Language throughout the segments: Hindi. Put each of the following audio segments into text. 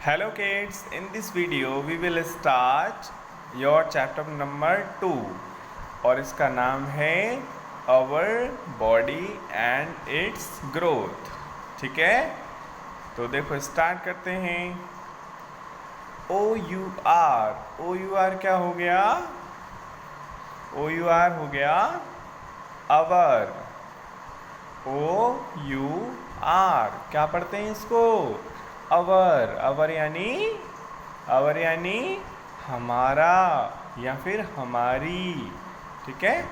Hello kids, in this video we will start your chapter number 2 और इसका नाम है Our Body and Its Growth। ठीक है, तो देखो स्टार्ट करते हैं। O-U-R क्या हो गया? O-U-R हो गया अवर। O-U-R क्या पढ़ते हैं इसको? अवर। अवर यानी हमारा या फिर हमारी। ठीक है।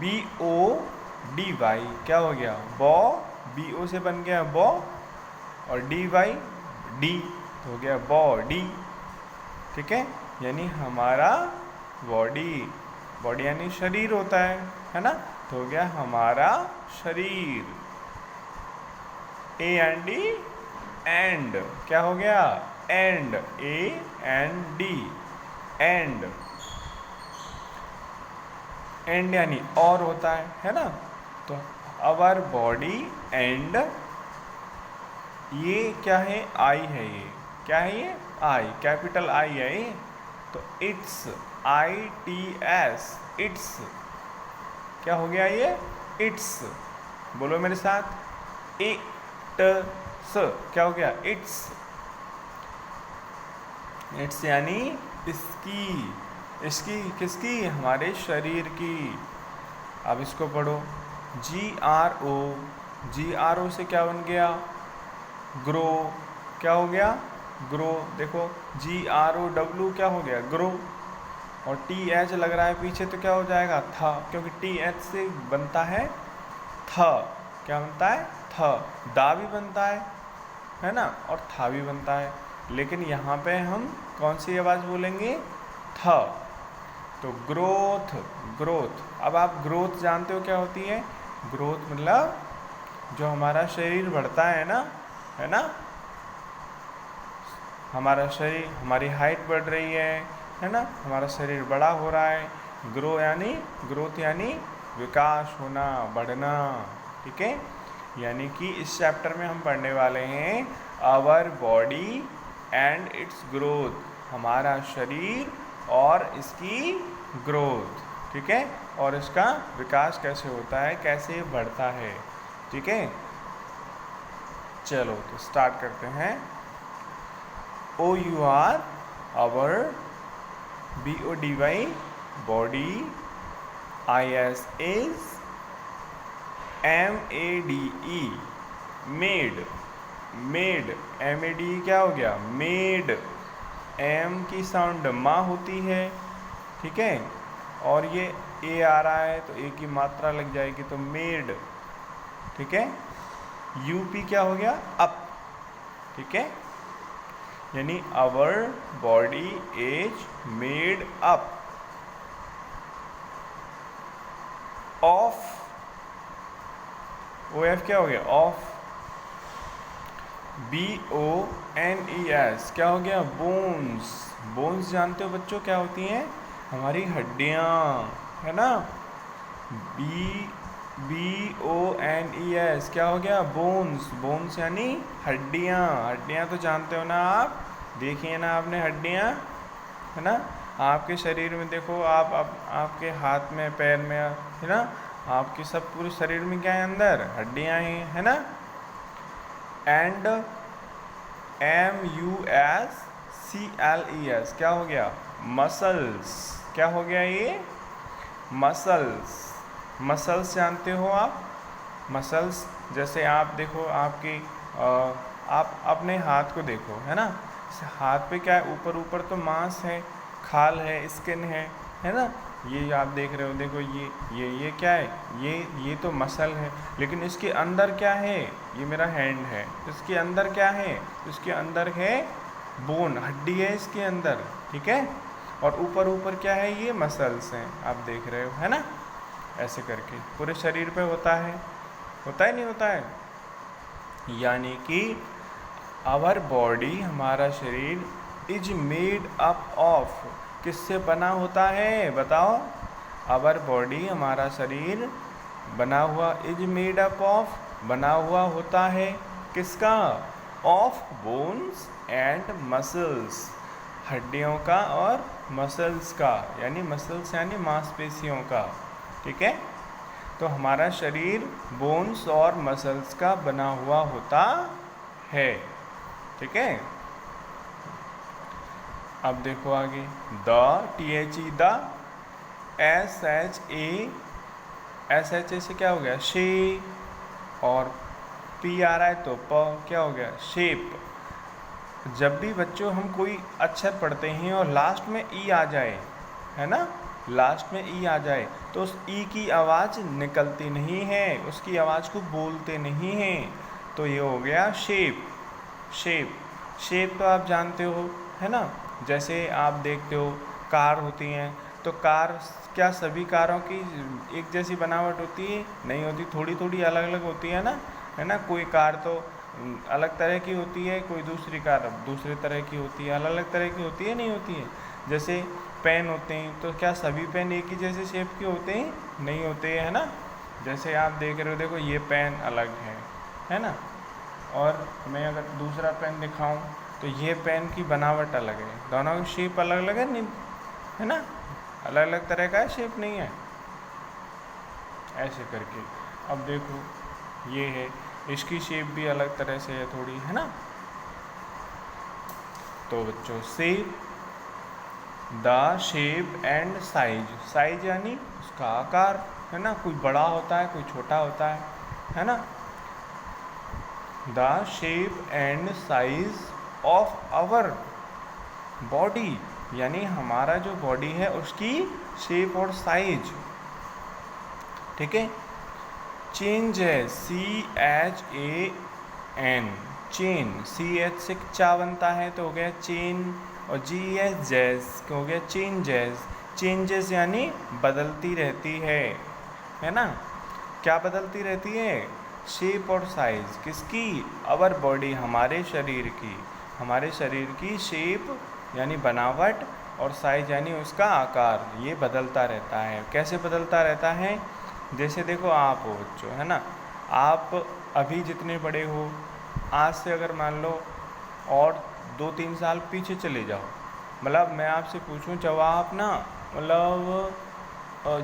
B-O-D-Y क्या हो गया? बॉ। B-O से बन गया बॉ और D-Y डी तो हो गया बॉडी। ठीक है, यानी हमारा बॉडी। बॉडी यानी शरीर होता है ना, तो हो गया हमारा शरीर। A-N-D एंड क्या हो गया? एंड। A-N-D and. एंड यानी और होता है ना, तो अवर बॉडी एंड ये क्या है? आई है। ये क्या है? ये आई, कैपिटल आई है ये, तो इट्स I-T-S इट्स क्या हो गया? ये इट्स। बोलो मेरे साथ, इट्स क्या हो गया? इट्स। इट्स यानी इसकी। इसकी किसकी? हमारे शरीर की। अब इसको पढ़ो। G-R-O। G-R-O से क्या बन गया? ग्रो। क्या हो गया? ग्रो। देखो G-R-O-W क्या हो गया? ग्रो। और T-H लग रहा है पीछे, तो क्या हो जाएगा? था, क्योंकि T-H से बनता है थ। क्या बनता है? थ। दा भी बनता है ना, और था भी बनता है, लेकिन यहाँ पे हम कौन सी आवाज़ बोलेंगे? थ। तो ग्रोथ। ग्रोथ। अब आप ग्रोथ जानते हो क्या होती है? ग्रोथ मतलब जो हमारा शरीर बढ़ता है ना, हमारा शरीर, हमारी हाइट बढ़ रही है ना, हमारा शरीर बड़ा हो रहा है। ग्रोथ यानी विकास होना, बढ़ना। ठीक है, यानी कि इस चैप्टर में हम पढ़ने वाले हैं our body and its growth, हमारा शरीर और इसकी ग्रोथ। ठीक है, और इसका विकास कैसे होता है, कैसे बढ़ता है। ठीक है, चलो तो स्टार्ट करते हैं। O-U-R our, B-O-D-Y body, I-S is, M-A-D-E made. Made M-A-D-E क्या हो गया? मेड। M की साउंड माँ होती है। ठीक है, और ये A आ रहा है तो A की मात्रा लग जाएगी, तो मेड। ठीक है, U-P क्या हो गया? अप। ठीक है, यानी our body is made up of. O-F क्या हो गया? ऑफ। B-O-N-E-S क्या हो गया? बोन्स। बोन्स जानते हो बच्चों क्या होती हैं? हमारी हड्डियाँ, है ना। B-O-N-E-S क्या हो गया? बोन्स। बोन्स यानी हड्डियाँ। हड्डियाँ तो जानते हो ना आप, देखिए ना आपने हड्डियाँ, है ना। आपके शरीर में देखो, आपके हाथ में, पैर में, है ना, आपके सब पूरे शरीर में क्या है? अंदर हड्डियाँ हैं, है ना। एंड M-U-S-C-L-E-S क्या हो गया? मसल्स। क्या हो गया? ये मसल्स। मसल्स जानते हो आप? मसल्स जैसे आप देखो, आप अपने हाथ को देखो, है ना, हाथ पे क्या है? ऊपर ऊपर तो मांस है, खाल है, स्किन है ना। ये आप देख रहे हो, देखो ये क्या है? ये तो मसल है, लेकिन इसके अंदर क्या है? ये मेरा हैंड है, इसके अंदर क्या है? इसके अंदर है बोन, हड्डी है इसके अंदर। ठीक है, और ऊपर क्या है? ये मसल्स हैं, आप देख रहे हो, है ना। ऐसे करके पूरे शरीर पे होता है नहीं होता है? यानी कि आवर बॉडी, हमारा शरीर, इज मेड अप ऑफ, किससे बना होता है? बताओ। आवर बॉडी, हमारा शरीर, बना हुआ, इज मेड अप ऑफ बना हुआ होता है किसका? ऑफ बोन्स एंड मसल्स, हड्डियों का और मसल्स का, यानी मसल्स यानी मांसपेशियों का। ठीक है, तो हमारा शरीर बोन्स और मसल्स का बना हुआ होता है। ठीक है, अब देखो आगे, द THE द, SHA से क्या हो गया शे, और P आ रहा है तो प क्या हो गया शेप। जब भी बच्चों हम कोई अक्षर पढ़ते हैं और लास्ट में ई आ जाए, है ना, लास्ट में ई आ जाए, तो उस ई की आवाज़ निकलती नहीं है, उसकी आवाज़ को बोलते नहीं हैं, तो ये हो गया शेप। शेप, शेप तो आप जानते हो, है ना, जैसे आप देखते हो कार होती हैं, तो कार, क्या सभी कारों की एक जैसी बनावट होती है? नहीं होती, थोड़ी थोड़ी अलग अलग होती है ना, कोई कार तो अलग तरह की होती है, कोई दूसरी कार दूसरे तरह की होती है, अलग अलग तरह की होती है, नहीं होती है। जैसे पेन होते हैं, तो क्या सभी पेन एक ही जैसे शेप के होते हैं? नहीं होते हैं, है ना। जैसे आप देख रहे हो, देखो ये पेन अलग है ना, और मैं अगर दूसरा पेन दिखाऊं तो ये पेन की बनावट अलग है, दोनों की शेप अलग अलग है, नहीं है ना, अलग अलग तरह का है, शेप नहीं है, ऐसे करके। अब देखो ये है, इसकी शेप भी अलग तरह से है थोड़ी, है ना। तो बच्चों shape, the shape and size, size यानी उसका आकार, है ना, कोई बड़ा होता है कोई छोटा होता है ना। The shape and size of our body, यानी हमारा जो बॉडी है उसकी शेप और साइज। ठीक है, चेंज है CHAN, चेन, CH से चा बनता है तो हो गया चेन, और GS जैज हो गया चेंजेस। चेंजेस यानी बदलती रहती है ना। क्या बदलती रहती है? शेप और साइज किसकी? अवर बॉडी, हमारे शरीर की, हमारे शरीर की शेप यानी बनावट और साइज यानी उसका आकार, ये बदलता रहता है। कैसे बदलता रहता है? जैसे देखो आप हो बच्चों, है ना, आप अभी जितने बड़े हो, आज से अगर मान लो और 2-3 साल पीछे चले जाओ, मतलब मैं आपसे पूछूं जब आप ना, मतलब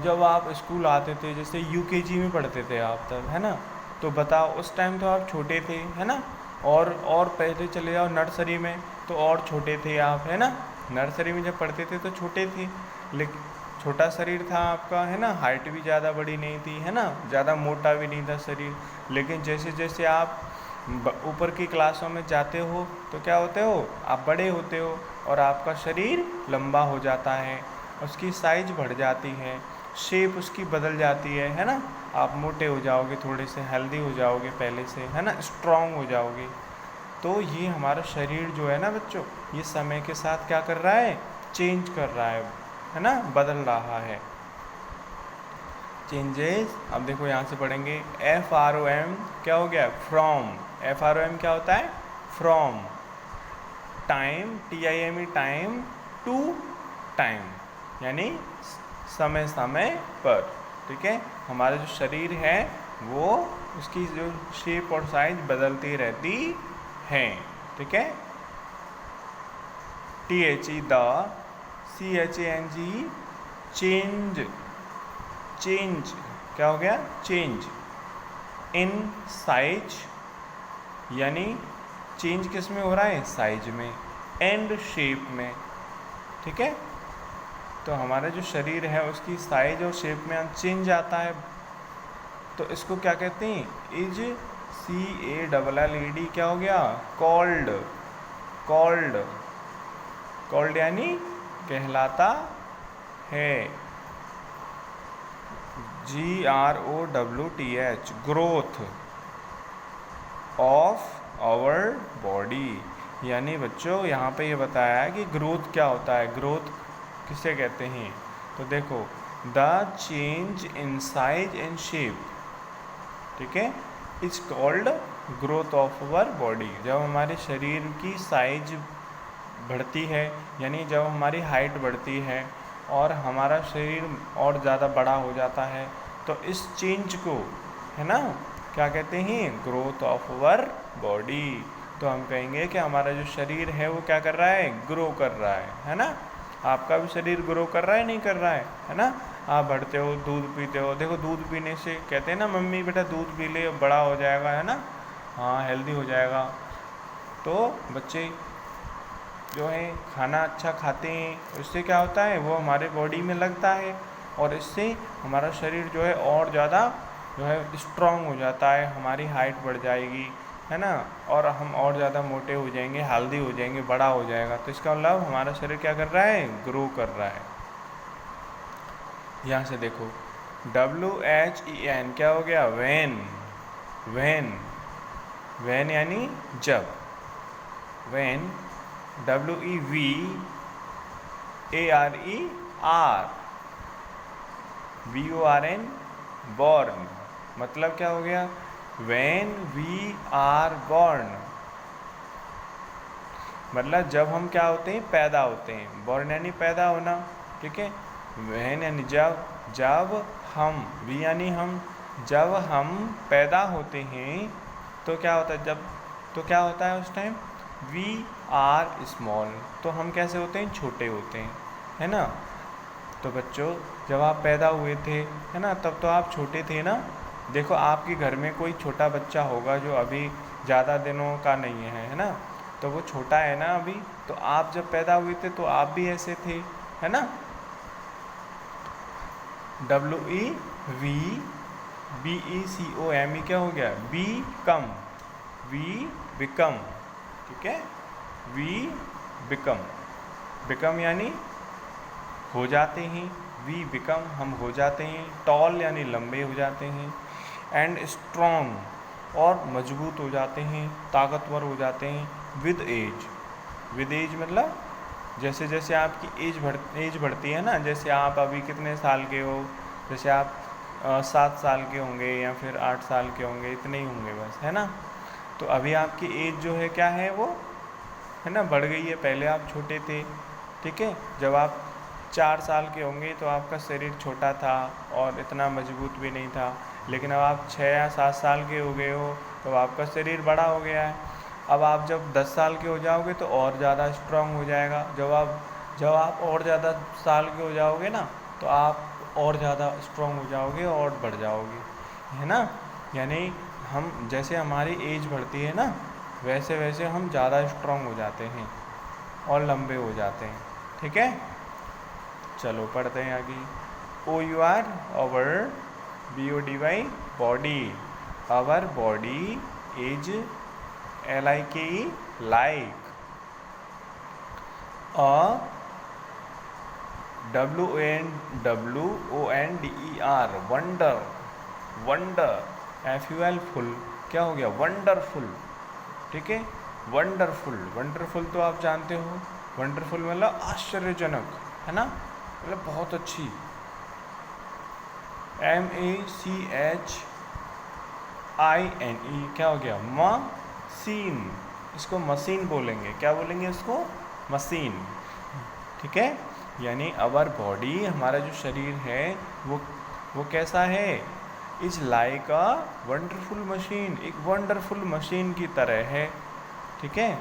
जब आप स्कूल आते थे, जैसे UKG में पढ़ते थे आप तब, है ना, तो बताओ उस टाइम तो आप छोटे थे, है ना, और पहले चले जाओ नर्सरी में तो और छोटे थे आप, है ना, नर्सरी में जब पढ़ते थे तो छोटे थे, लेकिन छोटा शरीर था आपका, है ना, हाइट भी ज़्यादा बड़ी नहीं थी, है ना, ज़्यादा मोटा भी नहीं था शरीर। लेकिन जैसे जैसे आप ऊपर की क्लासों में जाते हो तो क्या होते हो? आप बड़े होते हो और आपका शरीर लंबा हो जाता है, उसकी साइज बढ़ जाती है, शेप उसकी बदल जाती है ना। आप मोटे हो जाओगे, थोड़े से हेल्दी हो जाओगे पहले से, है ना, स्ट्रॉन्ग हो जाओगे। तो ये हमारा शरीर जो है ना बच्चों, ये समय के साथ क्या कर रहा है? चेंज कर रहा है ना, बदल रहा है। चेंजेस, अब देखो यहाँ से पढ़ेंगे FROM क्या हो गया? फ्रॉम। FROM क्या होता है? From. Time, TIME time, to time, यानी समय समय पर। ठीक है, हमारा जो शरीर है वो, उसकी जो शेप और साइज बदलती रहती है। ठीक है, THE the, CHANG change. Change क्या हो गया? चेंज इन साइज, यानी चेंज किस में हो रहा है? साइज में। एंड शेप में। ठीक है, तो हमारा जो शरीर है उसकी साइज और शेप में चेंज आता है, तो इसको क्या कहते हैं? इज CALLED क्या हो गया? कॉल्ड। कॉल्ड, कॉल्ड यानी कहलाता है। GROWTH growth of our body, यानी बच्चों यहाँ पे ये बताया है कि ग्रोथ क्या होता है, ग्रोथ किसे कहते हैं? तो देखो, the change in size and shape, ठीक है, is called growth of our body. जब हमारे शरीर की साइज बढ़ती है, यानी जब हमारी हाइट बढ़ती है और हमारा शरीर और ज़्यादा बड़ा हो जाता है, तो इस चेंज को, है ना, क्या कहते हैं? Growth of our body. तो तो हम कहेंगे कि हमारा जो शरीर है वो क्या कर रहा है, ग्रो कर रहा है ना। आपका भी शरीर ग्रो कर रहा है, नहीं कर रहा है ना। आप बढ़ते हो, दूध पीते हो, देखो दूध पीने से कहते हैं ना मम्मी बेटा दूध पी ले बड़ा हो जाएगा, है ना, हाँ हेल्दी हो जाएगा। तो बच्चे जो है खाना अच्छा खाते हैं, उससे क्या होता है वो हमारे बॉडी में लगता है और इससे हमारा शरीर जो है और ज़्यादा जो है स्ट्रांग हो जाता है, हमारी हाइट बढ़ जाएगी, है ना, और हम और ज़्यादा मोटे हो जाएंगे, हेल्दी हो जाएंगे, बड़ा हो जाएगा। तो इसका मतलब हमारा शरीर क्या कर रहा है, ग्रो कर रहा है। यहाँ से देखो WHEN क्या हो गया, वैन। वैन वैन यानी जब, वैन WEVARER बॉर्न, मतलब क्या हो गया, व्हेन वी आर बॉर्न, मतलब जब हम क्या होते हैं, पैदा होते हैं। बॉर्न यानी पैदा होना, ठीक है। व्हेन यानी जब, जब हम, वी यानी हम, जब हम पैदा होते हैं तो क्या होता है, जब तो क्या होता है उस टाइम, वी आर स्मॉल, तो हम कैसे होते हैं, छोटे होते हैं, है ना। तो बच्चों जब आप पैदा हुए थे, है ना, तब तो आप छोटे थे ना। देखो आपके घर में कोई छोटा बच्चा होगा जो अभी ज़्यादा दिनों का नहीं है ना, तो वो छोटा है ना अभी। तो आप जब पैदा हुए थे तो आप भी ऐसे थे, है ना। WEVBECOM क्या हो गया, बी कम, वी बिकम, ठीक है। वी बिकम, बिकम यानी हो जाते हैं, वी बिकम हम हो जाते हैं, टॉल यानी लंबे हो जाते हैं, एंड स्ट्रॉन्ग और मजबूत हो जाते हैं, ताकतवर हो जाते हैं, विद एज। विद एज मतलब जैसे जैसे आपकी एज बढ़ती है ना, जैसे आप अभी कितने साल के हो, जैसे आप 7 साल के होंगे या फिर 8 साल के होंगे, इतने ही होंगे बस, है ना। तो अभी आपकी एज जो है क्या है, वो है ना बढ़ गई है। पहले आप छोटे थे, ठीक है। जब आप 4 साल के होंगे तो आपका शरीर छोटा था और इतना मजबूत भी नहीं था, लेकिन अब आप 6 या 7 साल के हो गए हो तो आपका शरीर बड़ा हो गया है। अब आप जब 10 साल के हो जाओगे तो और ज़्यादा स्ट्रांग हो जाएगा। जब आप और ज़्यादा साल के हो जाओगे ना तो आप और ज़्यादा स्ट्रांग हो जाओगे और बढ़ जाओगे, है ना। यानी हम जैसे हमारी एज बढ़ती है ना, वैसे वैसे हम ज़्यादा स्ट्रांग हो जाते हैं और लंबे हो जाते हैं, ठीक है। चलो पढ़ते हैं आगे। OUR our BODY body, our body is LIKE like, WONDER wonder, wonder, FUL ful क्या हो गया, वंडरफुल, ठीक है। वंडरफुल, वंडरफुल तो आप जानते हो, वंडरफुल मतलब आश्चर्यजनक, है ना, मतलब बहुत अच्छी। MACHINE क्या हो गया, मशीन, इसको मशीन बोलेंगे, क्या बोलेंगे इसको, मशीन, ठीक है। यानी अवर बॉडी, हमारा जो शरीर है वो कैसा है, is like a wonderful machine, एक वंडरफुल मशीन की तरह है, ठीक है।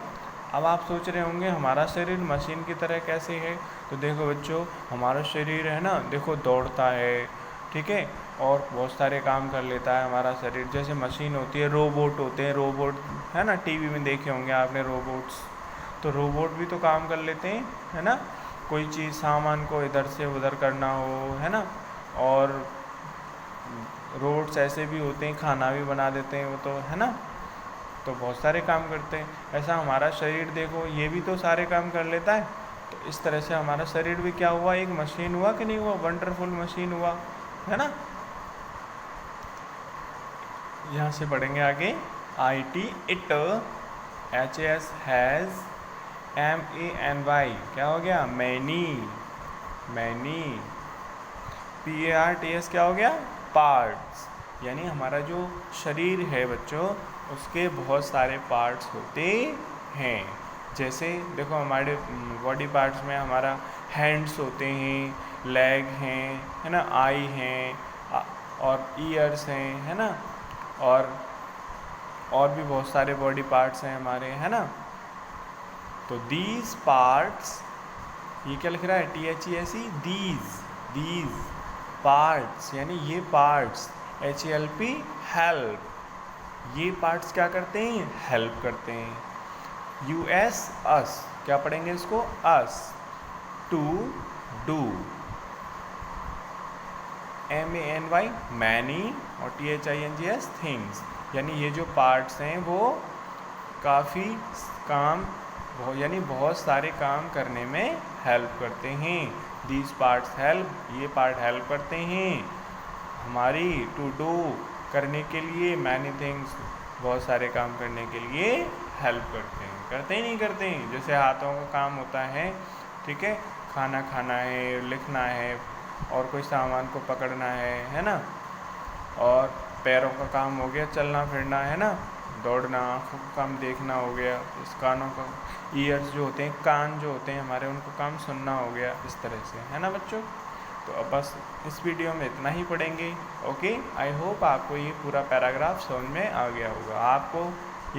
अब आप सोच रहे होंगे हमारा शरीर मशीन की तरह कैसे है, तो देखो बच्चों हमारा शरीर है ना, देखो दौड़ता है, ठीक है, और बहुत सारे काम कर लेता है हमारा शरीर। जैसे मशीन होती है, रोबोट होते हैं, रोबोट है ना, टीवी में देखे होंगे आपने रोबोट्स, तो रोबोट भी तो काम कर लेते हैं, है ना। कोई चीज़ सामान को इधर से उधर करना हो, है ना, और रोड्स ऐसे भी होते हैं, खाना भी बना देते हैं वो तो, है ना, तो बहुत सारे काम करते हैं। ऐसा हमारा शरीर देखो ये भी तो सारे काम कर लेता है। तो इस तरह से हमारा शरीर भी क्या हुआ, एक मशीन हुआ कि नहीं हुआ, वंडरफुल मशीन हुआ, है ना। यहाँ से पढ़ेंगे आगे, IT it, HS has, MANY क्या हो गया, मैनी, मैनी, PARTS क्या हो गया, पार्ट्स। यानी हमारा जो शरीर है बच्चों उसके बहुत सारे पार्ट्स होते हैं। जैसे देखो हमारे बॉडी पार्ट्स में हमारा हैंड्स होते हैं, लेग हैं, है ना, आई हैं और ईयर्स हैं, है ना, और और भी बहुत सारे बॉडी पार्ट्स हैं हमारे, है ना। तो दीज पार्ट्स, ये क्या लिख रहा है, THESE, दीज पार्ट्स, यानी ये पार्ट्स, HELP, हेल्प, ये पार्ट्स क्या करते हैं, हेल्प करते हैं। US, अस, क्या पढ़ेंगे इसको, अस, टू, डू, MANY, मैनी, और THINGS, थिंग्स, यानी ये जो पार्ट्स हैं वो काफ़ी काम, यानी बहुत सारे काम करने में हेल्प करते हैं। दीज पार्ट्स हेल्प, ये पार्ट हेल्प करते हैं हमारी टू डू, करने के लिए, मैनी थिंग्स, बहुत सारे काम करने के लिए हेल्प करते हैं। करते ही नहीं करते हैं, जैसे हाथों का काम होता है, ठीक है, खाना खाना है, लिखना है, और कोई सामान को पकड़ना है ना। और पैरों का काम हो गया चलना फिरना, है ना, दौड़ना, आँखों का काम देखना हो गया, इस कानों का, ईयर्स जो होते हैं, कान जो होते हैं हमारे, उनको काम सुनना हो गया, इस तरह से, है ना बच्चों। तो अब बस इस वीडियो में इतना ही पढ़ेंगे। ओके, आई होप आपको ये पूरा पैराग्राफ समझ में आ गया होगा। आपको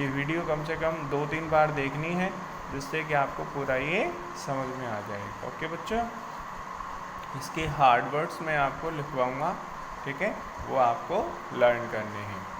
ये वीडियो कम से कम 2-3 बार देखनी है, जिससे कि आपको पूरा ये समझ में आ जाए। ओके बच्चों, इसके हार्ड वर्ड्स मैं आपको लिखवाऊँगा, ठीक है, वो आपको लर्न करने हैं।